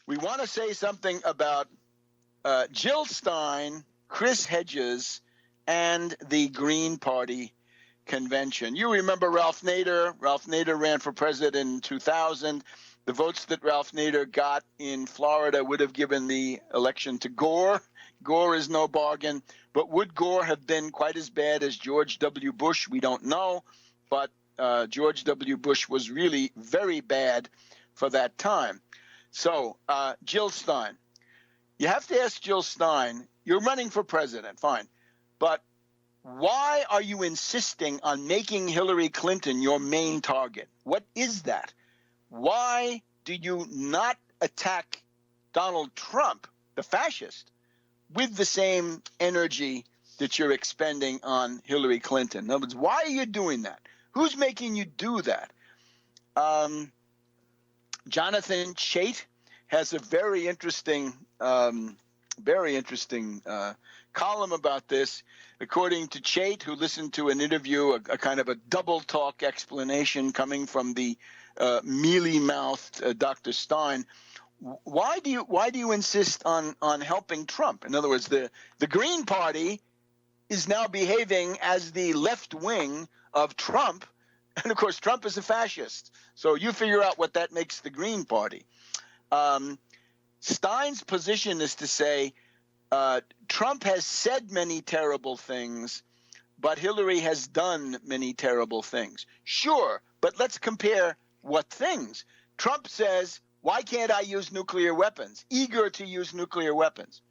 We want to say something about Jill Stein, Chris Hedges, and the Green Party convention. You remember Ralph Nader. Ralph Nader ran for president in 2000. The votes that Ralph Nader got in Florida would have given the election to Gore. Gore is no bargain. But would Gore have been quite as bad as George W. Bush? We don't know. But George W. Bush was really very bad for that time. So, Jill Stein. You have to ask Jill Stein, you're running for president, fine. But why are you insisting on making Hillary Clinton your main target? What is that? Why do you not attack Donald Trump, the fascist, with the same energy that you're expending on Hillary Clinton? In other words, why are you doing that? Who's making you do that? Jonathan Chait has a very interesting column about this. According to Chait, who listened to an interview, a kind of a double talk explanation coming from the mealy-mouthed Dr. Stein. Why do you insist on helping Trump? In other words, the Green Party is now behaving as the left wing of Trump, and of course Trump is a fascist. So you figure out what that makes the Green Party. Stein's position is to say Trump has said many terrible things, but Hillary has done many terrible things. Sure, but let's compare what things. Trump says, why can't I use nuclear weapons? Eager to use nuclear weapons.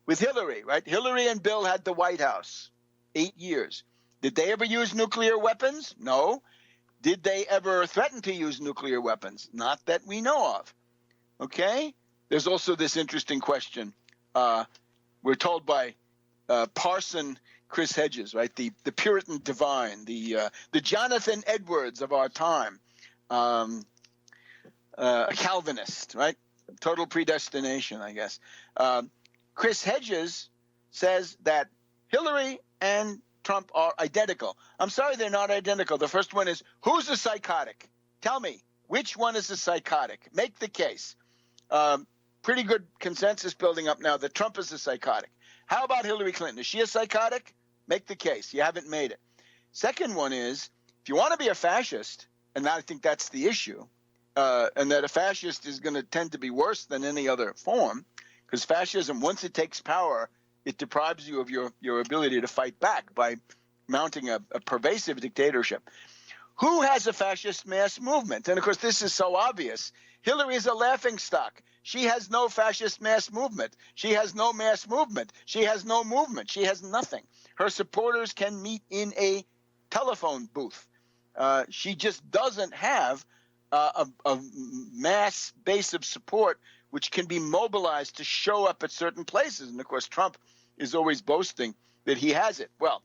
With Hillary, right? Hillary and Bill had the White House 8 years. Did they ever use nuclear weapons? No. Did they ever threaten to use nuclear weapons? Not that we know of. Okay? There's also this interesting question. We're told by Parson Chris Hedges, right? The Puritan divine, the Jonathan Edwards of our time, a Calvinist, right? Total predestination, I guess. Chris Hedges says that Hillary and Trump are identical. I'm sorry, they're not identical. The first one is, who's a psychotic? Tell me, which one is a psychotic? Make the case. Pretty good consensus building up now that Trump is a psychotic. How about Hillary Clinton? Is she a psychotic? Make the case. You haven't made it. Second one is, if you want to be a fascist, and I think that's the issue, and that a fascist is going to tend to be worse than any other form, because fascism, once it takes power, it deprives you of your ability to fight back by mounting a pervasive dictatorship. Who has a fascist mass movement? And of course, this is so obvious. Hillary is a laughingstock. She has no fascist mass movement. She has no mass movement. She has no movement. She has nothing. Her supporters can meet in a telephone booth. She just doesn't have a mass base of support which can be mobilized to show up at certain places. And of course, Trump is always boasting that he has it. Well,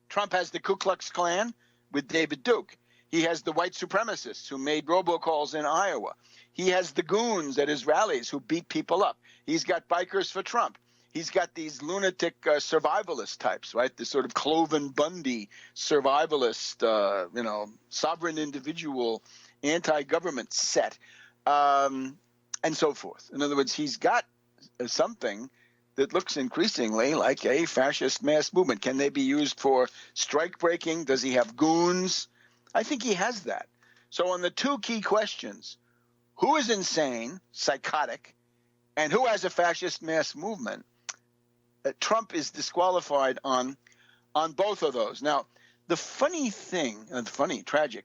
Trump has the Ku Klux Klan with David Duke. He has the white supremacists who made robocalls in Iowa. He has the goons at his rallies who beat people up. He's got bikers for Trump. He's got these lunatic survivalist types, right? This sort of Cloven Bundy survivalist, sovereign individual, anti-government set, and so forth. In other words, he's got something that looks increasingly like a fascist mass movement. Can they be used for strike breaking? Does he have goons? I think he has that. So on the two key questions, who is insane, psychotic, and who has a fascist mass movement, Trump is disqualified on both of those. Now, the funny thing, tragic,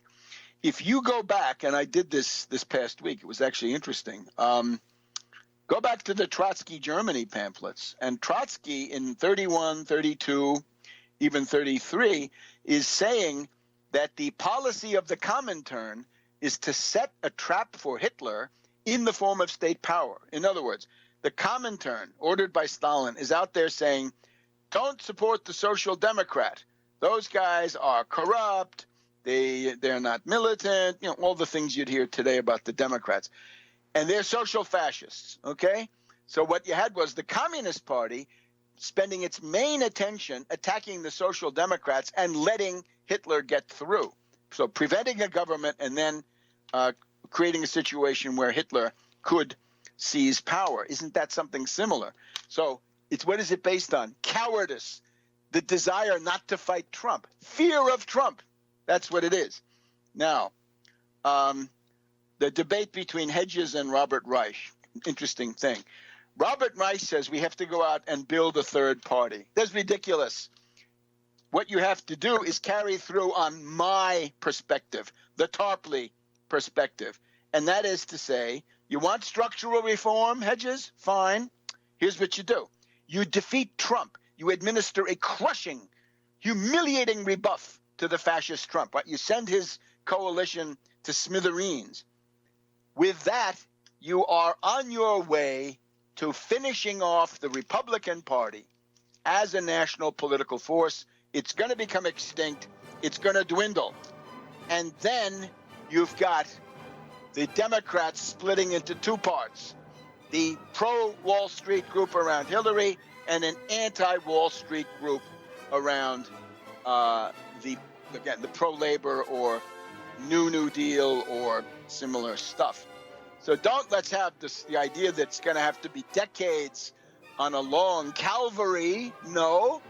if you go back, and I did this past week, it was actually interesting, go back to the Trotsky Germany pamphlets, and Trotsky in 31, 32, even 33 is saying that the policy of the Komintern is to set a trap for Hitler in the form of state power. In other words, the Komintern, ordered by Stalin, is out there saying, don't support the Social Democrat. Those guys are corrupt. They're not militant. All the things you'd hear today about the Democrats. And they're social fascists, okay? So what you had was the Communist Party spending its main attention attacking the Social Democrats and letting Hitler get through. So preventing a government and then creating a situation where Hitler could seize power. Isn't that something similar? So it's, what is it based on? Cowardice, the desire not to fight Trump, fear of Trump. That's what it is. Now, the debate between Hedges and Robert Reich, interesting thing. Robert Reich says we have to go out and build a third party. That's ridiculous. What you have to do is carry through on my perspective, the Tarpley perspective. And that is to say, you want structural reform, Hedges? Fine. Here's what you do. You defeat Trump. You administer a crushing, humiliating rebuff to the fascist Trump. Right? You send his coalition to smithereens. With that, you are on your way to finishing off the Republican Party as a national political force. It's going to become extinct. It's going to dwindle. And then you've got the Democrats splitting into two parts, the pro-Wall Street group around Hillary and an anti-Wall Street group around the pro-labor or New Deal or similar stuff. So let's have the idea that it's going to have to be decades on a long Calvary. No,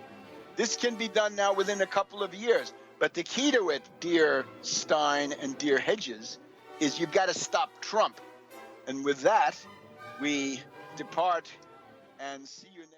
this can be done now within a couple of years. But the key to it, dear Stein and dear Hedges, is you've got to stop Trump. And with that, we depart and see you next.